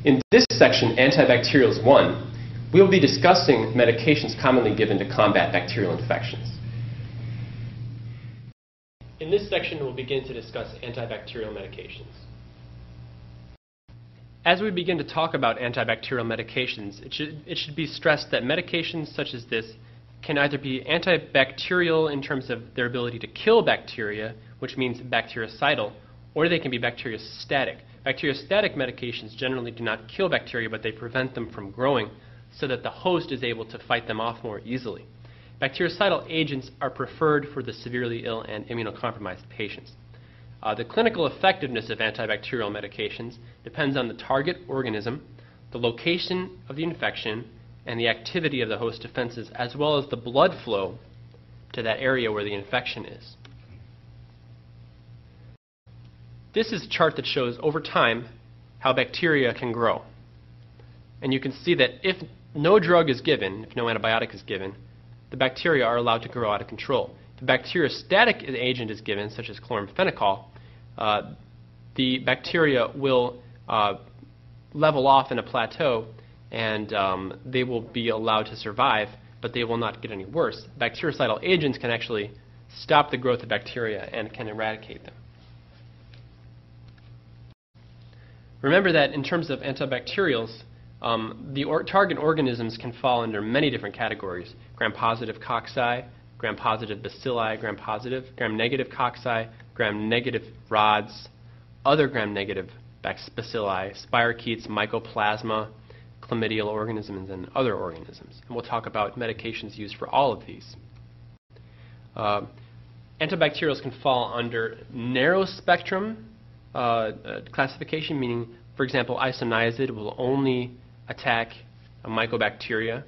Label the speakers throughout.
Speaker 1: In this section, Antibacterials I, we will be discussing medications commonly given to combat bacterial infections. In this section, we'll begin to discuss antibacterial medications. As we begin to talk about antibacterial medications, it should be stressed that medications such as this can either be antibacterial in terms of their ability to kill bacteria, which means bactericidal, or they can be bacteriostatic. Bacteriostatic medications generally do not kill bacteria, but they prevent them from growing so that the host is able to fight them off more easily. Bactericidal agents are preferred for the severely ill and immunocompromised patients. The clinical effectiveness of antibacterial medications depends on the target organism, the location of the infection, and the activity of the host defenses, as well as the blood flow to that area where the infection is. This is a chart that shows over time how bacteria can grow. And you can see that if no drug is given, if no antibiotic is given, the bacteria are allowed to grow out of control. If a bacteriostatic agent is given, such as chloramphenicol, the bacteria will level off in a plateau and they will be allowed to survive, but they will not get any worse. Bactericidal agents can actually stop the growth of bacteria and can eradicate them. Remember that in terms of antibacterials, the target organisms can fall under many different categories: gram-positive cocci, gram-positive bacilli, gram-negative cocci, gram-negative rods, other gram-negative bacilli, spirochetes, mycoplasma, chlamydial organisms, and other organisms. And we'll talk about medications used for all of these. Antibacterials can fall under narrow spectrum classification, meaning, for example, isoniazid will only attack mycobacteria,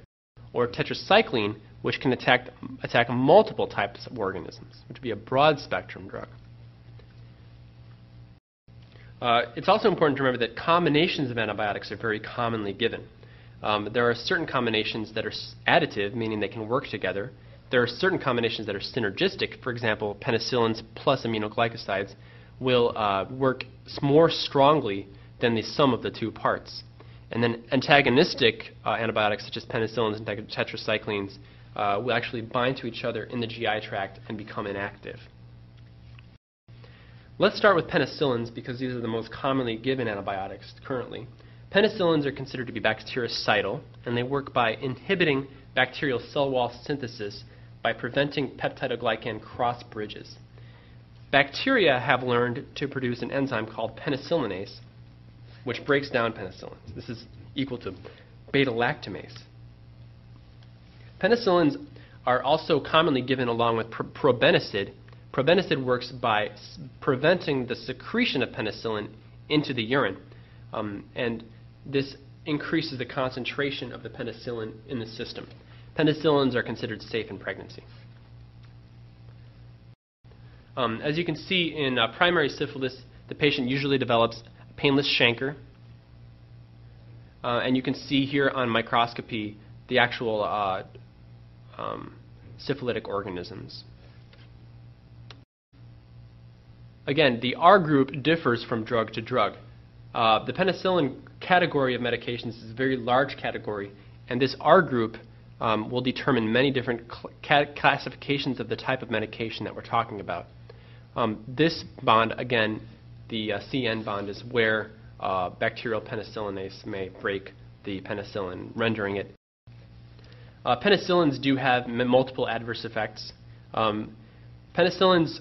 Speaker 1: or tetracycline, which can attack multiple types of organisms, which would be a broad spectrum drug. It's also important to remember that combinations of antibiotics are very commonly given. There are certain combinations that are additive, meaning they can work together. There are certain combinations that are synergistic. For example, penicillins plus aminoglycosides will work more strongly than the sum of the two parts. And then antagonistic antibiotics, such as penicillins and tetracyclines, will actually bind to each other in the GI tract and become inactive. Let's start with penicillins because these are the most commonly given antibiotics currently. Penicillins are considered to be bactericidal, and they work by inhibiting bacterial cell wall synthesis by preventing peptidoglycan cross bridges. Bacteria have learned to produce an enzyme called penicillinase, which breaks down penicillins. This is equal to beta-lactamase. Penicillins are also commonly given along with probenecid. Probenecid works by preventing the secretion of penicillin into the urine, and this increases the concentration of the penicillin in the system. Penicillins are considered safe in pregnancy. As you can see in primary syphilis, the patient usually develops a painless chancre, and you can see here on microscopy the actual syphilitic organisms. Again, the R group differs from drug to drug. The penicillin category of medications is a very large category, and this R group will determine many different classifications of the type of medication that we're talking about. This bond, again, the CN bond, is where bacterial penicillinase may break the penicillin, rendering it. Penicillins do have multiple adverse effects. Penicillins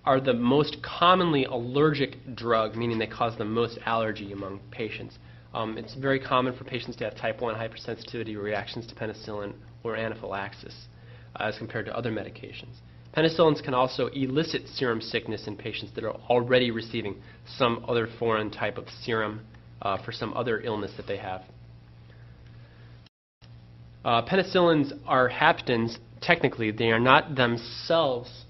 Speaker 1: are the most commonly allergic drug, meaning they cause the most allergy among patients. It's very common for patients to have type 1 hypersensitivity reactions to penicillin or anaphylaxis as compared to other medications. Penicillins can also elicit serum sickness in patients that are already receiving some other foreign type of serum for some other illness that they have. Penicillins are haptens. Technically, they are not themselves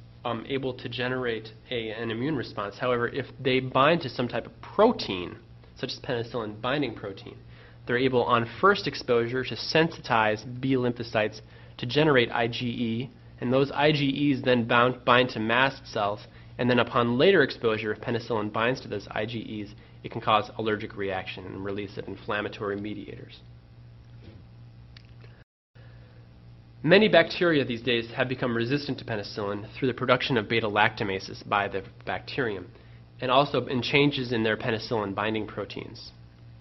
Speaker 1: able to generate an immune response. However, if they bind to some type of protein, such as penicillin binding protein, they're able on first exposure to sensitize B lymphocytes to generate IgE, and those IgEs then bind to mast cells, and then upon later exposure, if penicillin binds to those IgEs, it can cause allergic reaction and release of inflammatory mediators. Many bacteria these days have become resistant to penicillin through the production of beta-lactamases by the bacterium, and also in changes in their penicillin binding proteins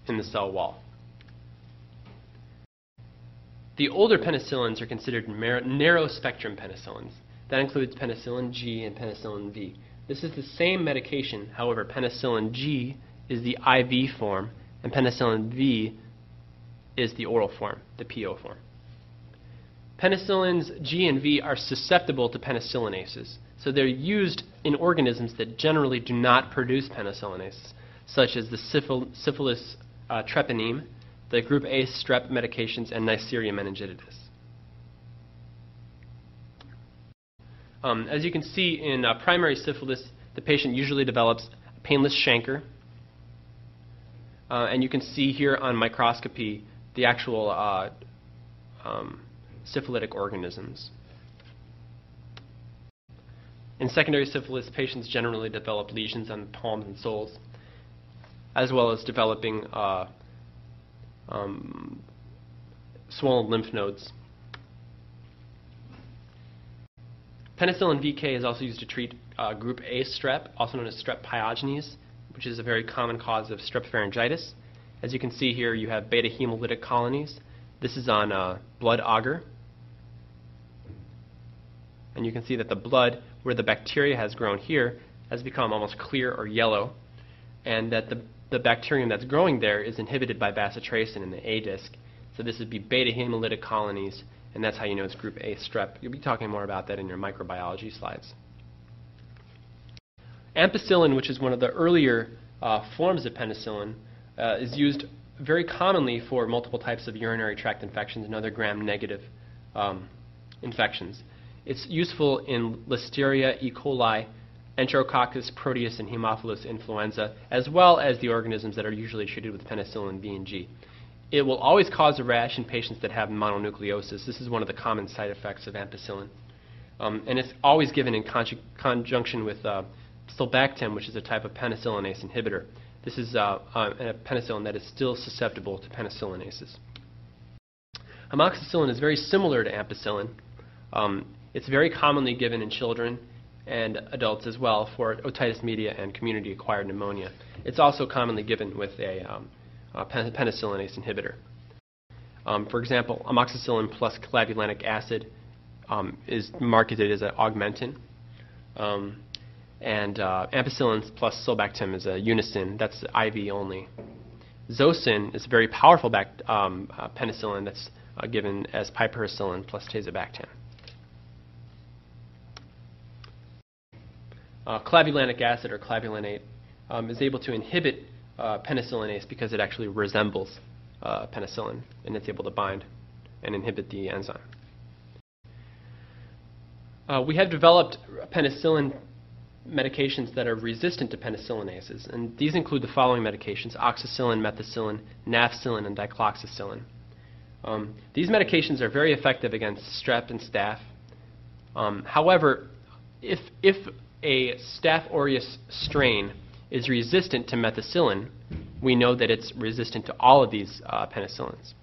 Speaker 1: in the cell wall. The older penicillins are considered narrow-spectrum penicillins. That includes penicillin G and penicillin V. This is the same medication, however, penicillin G is the IV form, and penicillin V is the oral form, the PO form. Penicillins G and V are susceptible to penicillinases, so they're used in organisms that generally do not produce penicillinases, such as the syphilis treponeme, the group A strep medications, and Neisseria meningitidis. As you can see in primary syphilis, the patient usually develops a painless chancre, and you can see here on microscopy the actual syphilitic organisms. In secondary syphilis, patients generally develop lesions on the palms and soles, as well as developing swollen lymph nodes. Penicillin VK is also used to treat group A strep, also known as strep pyogenes, which is a very common cause of strep pharyngitis. As you can see here, you have beta hemolytic colonies. This is on blood agar. And you can see that the blood, where the bacteria has grown here, has become almost clear or yellow, and that the bacterium that's growing there is inhibited by bacitracin in the A disc. So this would be beta hemolytic colonies, and that's how you know it's group A strep. You'll be talking more about that in your microbiology slides. Ampicillin, which is one of the earlier forms of penicillin, is used very commonly for multiple types of urinary tract infections and other gram-negative infections. It's useful in Listeria, E. coli, Enterococcus, Proteus, and Haemophilus influenza, as well as the organisms that are usually treated with penicillin B and G. It will always cause a rash in patients that have mononucleosis. This is one of the common side effects of ampicillin. And it's always given in conjunction with sulbactam, which is a type of penicillinase inhibitor. This is a penicillin that is still susceptible to penicillinases. Amoxicillin is very similar to ampicillin. It's very commonly given in children and adults as well for otitis media and community-acquired pneumonia. It's also commonly given with a penicillinase inhibitor. For example, amoxicillin plus clavulanic acid is marketed as an augmentin, and ampicillin plus sulbactam is a unicin. That's IV only. Zosyn is a very powerful penicillin that's given as piperacillin plus tazobactam. Clavulanic acid, or clavulanate, is able to inhibit penicillinase because it actually resembles penicillin, and it's able to bind and inhibit the enzyme. We have developed penicillin medications that are resistant to penicillinases, and these include the following medications: oxacillin, methicillin, nafcillin, and dicloxacillin. These medications are very effective against strep and staph. However, if a Staph aureus strain is resistant to methicillin, we know that it's resistant to all of these penicillins.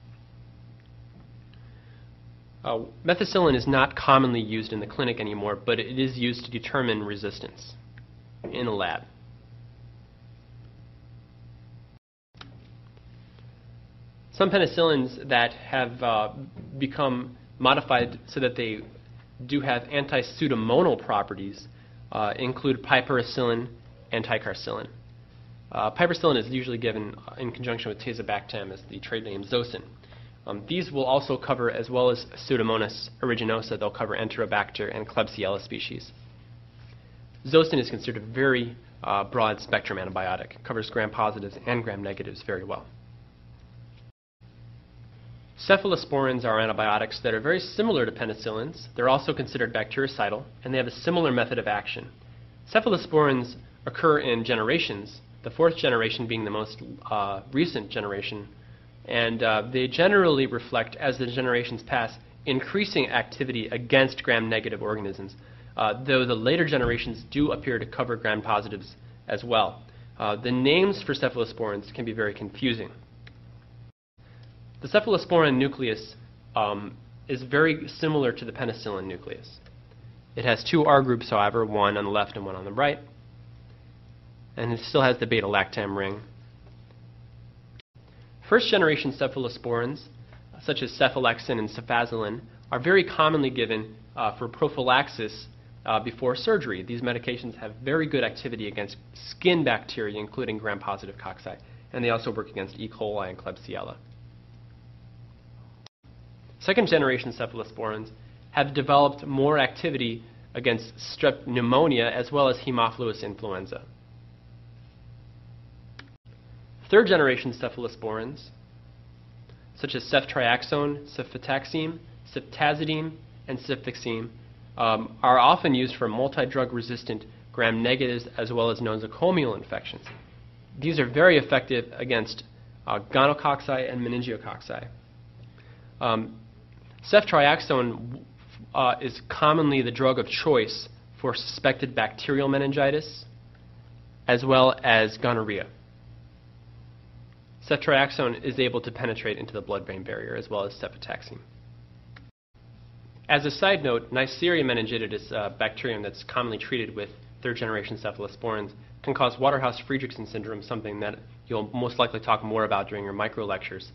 Speaker 1: Methicillin is not commonly used in the clinic anymore, but it is used to determine resistance in a lab. Some penicillins that have become modified so that they do have anti-pseudomonal properties include piperacillin and ticarcillin. Piperacillin is usually given in conjunction with tazobactam as the trade name Zosyn. These will also cover, as well as Pseudomonas aeruginosa, they'll cover Enterobacter and Klebsiella species. Zosyn is considered a very broad spectrum antibiotic. It covers gram-positives and gram-negatives very well. Cephalosporins are antibiotics that are very similar to penicillins. They're also considered bactericidal, and they have a similar method of action. Cephalosporins occur in generations, the fourth generation being the most recent generation, and they generally reflect, as the generations pass, increasing activity against gram-negative organisms, though the later generations do appear to cover gram-positives as well. The names for cephalosporins can be very confusing. The cephalosporin nucleus is very similar to the penicillin nucleus. It has two R groups, however, one on the left and one on the right. And it still has the beta-lactam ring. First-generation cephalosporins, such as cephalexin and cefazolin, are very commonly given for prophylaxis before surgery. These medications have very good activity against skin bacteria, including gram-positive cocci, and they also work against E. coli and Klebsiella. Second-generation cephalosporins have developed more activity against strep pneumonia as well as Haemophilus influenza. Third-generation cephalosporins, such as ceftriaxone, cefotaxime, ceftazidime, and cefixime, are often used for multi-drug resistant gram-negatives as well as nosocomial infections. These are very effective against gonococci and meningococci. Ceftriaxone is commonly the drug of choice for suspected bacterial meningitis as well as gonorrhea. Ceftriaxone is able to penetrate into the blood-brain barrier as well as cefotaxime. As a side note, Neisseria meningitidis bacterium that's commonly treated with third-generation cephalosporins can cause Waterhouse-Friderichsen syndrome, something that you'll most likely talk more about during your micro lectures.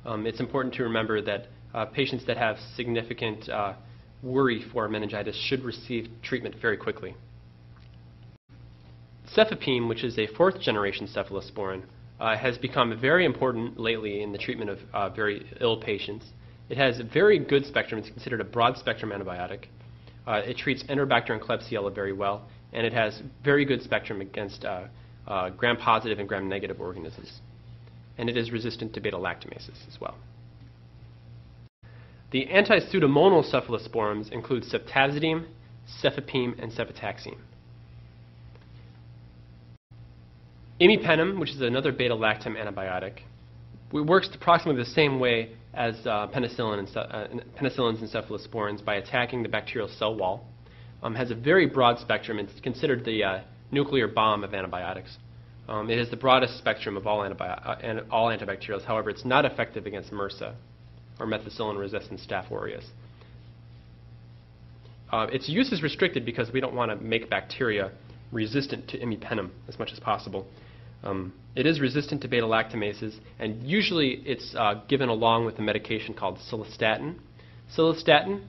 Speaker 1: It's important to remember that patients that have significant worry for meningitis should receive treatment very quickly. Cefepime, which is a fourth-generation cephalosporin, has become very important lately in the treatment of very ill patients. It has a very good spectrum. It's considered a broad-spectrum antibiotic. It treats Enterobacter and Klebsiella very well, and it has very good spectrum against gram-positive and gram-negative organisms. And it is resistant to beta-lactamases as well. The anti-pseudomonal cephalosporins include ceftazidime, cefepime, and cefotaxime. Imipenem, which is another beta-lactam antibiotic, works approximately the same way as penicillins and cephalosporins by attacking the bacterial cell wall. Has a very broad spectrum. It's considered the nuclear bomb of antibiotics. It has the broadest spectrum of all antibacterials. However, it's not effective against MRSA, or methicillin-resistant Staph aureus. Its use is restricted because we don't want to make bacteria resistant to imipenem as much as possible. It is resistant to beta-lactamases, and usually it's given along with a medication called cilastatin. Cilastatin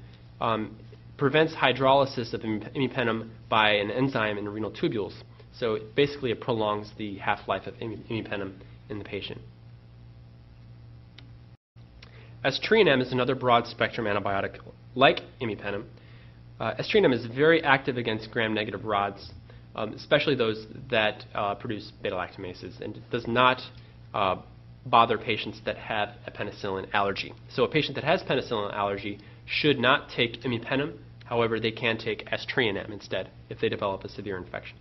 Speaker 1: prevents hydrolysis of imipenem by an enzyme in renal tubules. So basically it prolongs the half-life of imipenem in the patient. Aztreonam is another broad-spectrum antibiotic like imipenem. Aztreonam is very active against gram-negative rods, especially those that produce beta-lactamases, and it does not bother patients that have a penicillin allergy. So a patient that has penicillin allergy should not take imipenem. However, they can take aztreonam instead if they develop a severe infection.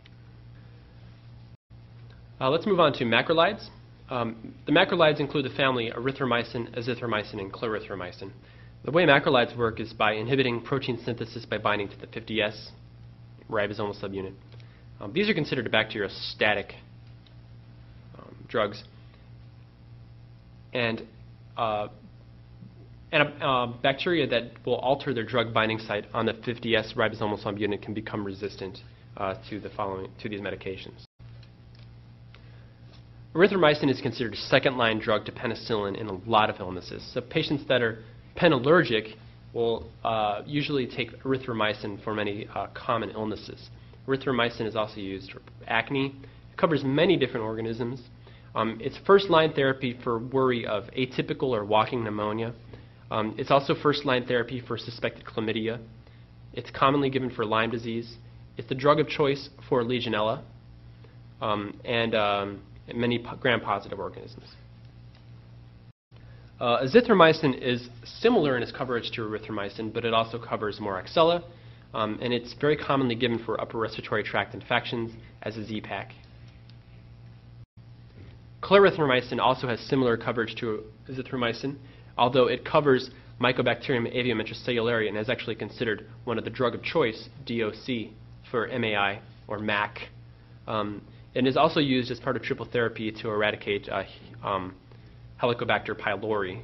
Speaker 1: Let's move on to macrolides. The macrolides include the family erythromycin, azithromycin, and clarithromycin. The way macrolides work is by inhibiting protein synthesis by binding to the 50S ribosomal subunit. These are considered bacteriostatic drugs. And bacteria that will alter their drug binding site on the 50S ribosomal subunit can become resistant to these medications. Erythromycin is considered a second-line drug to penicillin in a lot of illnesses. So patients that are penallergic will usually take erythromycin for many common illnesses. Erythromycin is also used for acne. It covers many different organisms. It's first-line therapy for worry of atypical or walking pneumonia. It's also first-line therapy for suspected chlamydia. It's commonly given for Lyme disease. It's the drug of choice for Legionella and many gram-positive organisms. Azithromycin is similar in its coverage to erythromycin, but it also covers Moraxella, and it's very commonly given for upper respiratory tract infections as a Z-Pak. Clarithromycin also has similar coverage to azithromycin, although it covers Mycobacterium avium intracellularia and is actually considered one of the drug of choice, DOC, for MAI or MAC. and is also used as part of triple therapy to eradicate Helicobacter pylori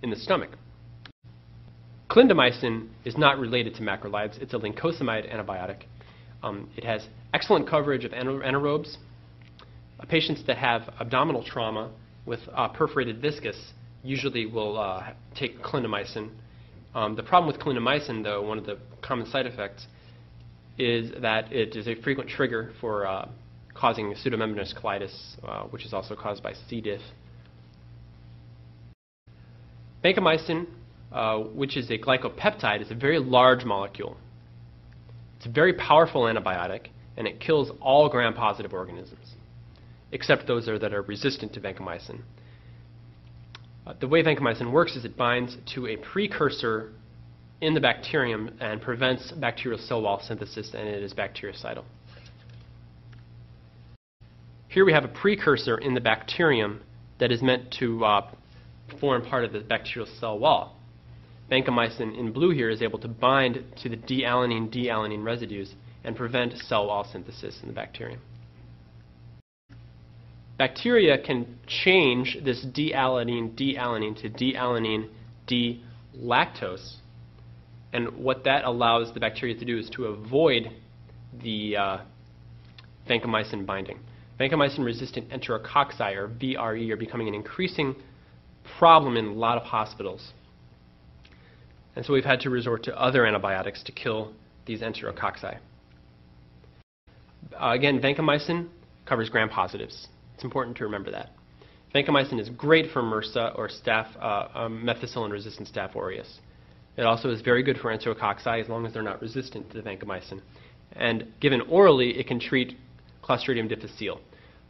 Speaker 1: in the stomach. Clindamycin is not related to macrolides. It's a lincosamide antibiotic. It has excellent coverage of anaerobes. Patients that have abdominal trauma with perforated viscus usually will take clindamycin. The problem with clindamycin, though, one of the common side effects, is that it is a frequent trigger for causing pseudomembranous colitis, which is also caused by C. diff. Vancomycin, which is a glycopeptide, is a very large molecule. It's a very powerful antibiotic, and it kills all gram-positive organisms, except those that are resistant to vancomycin. The way vancomycin works is it binds to a precursor in the bacterium and prevents bacterial cell wall synthesis, and it is bactericidal. Here we have a precursor in the bacterium that is meant to form part of the bacterial cell wall. Vancomycin in blue here is able to bind to the D-alanine residues and prevent cell wall synthesis in the bacterium. Bacteria can change this D-alanine to D-alanine D-lactose, and what that allows the bacteria to do is to avoid the vancomycin binding. Vancomycin-resistant enterococci, or VRE, are becoming an increasing problem in a lot of hospitals. And so we've had to resort to other antibiotics to kill these enterococci. Again, vancomycin covers gram-positives. It's important to remember that. Vancomycin is great for MRSA or methicillin-resistant Staph aureus. It also is very good for enterococci as long as they're not resistant to the vancomycin. And given orally, it can treat Clostridium difficile.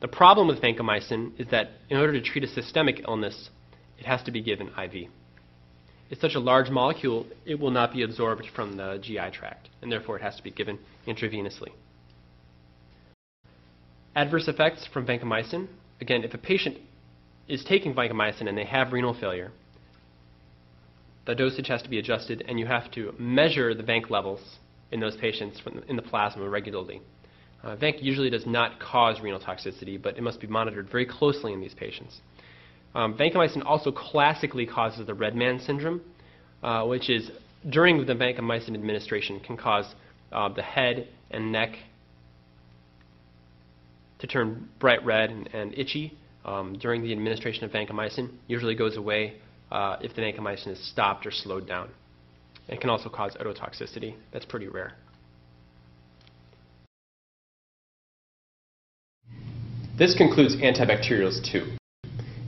Speaker 1: The problem with vancomycin is that in order to treat a systemic illness, it has to be given IV. It's such a large molecule, it will not be absorbed from the GI tract, and therefore it has to be given intravenously. Adverse effects from vancomycin. Again, if a patient is taking vancomycin and they have renal failure, the dosage has to be adjusted, and you have to measure the vanc levels in those patients in the plasma regularly. Vanc usually does not cause renal toxicity, but it must be monitored very closely in these patients. Vancomycin also classically causes the red man syndrome, which is during the vancomycin administration can cause the head and neck to turn bright red and itchy during the administration of vancomycin. Usually goes away if the vancomycin is stopped or slowed down. It can also cause ototoxicity. That's pretty rare. This concludes Antibacterials 2.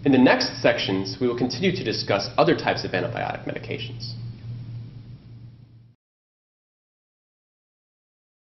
Speaker 1: In the next sections, we will continue to discuss other types of antibiotic medications.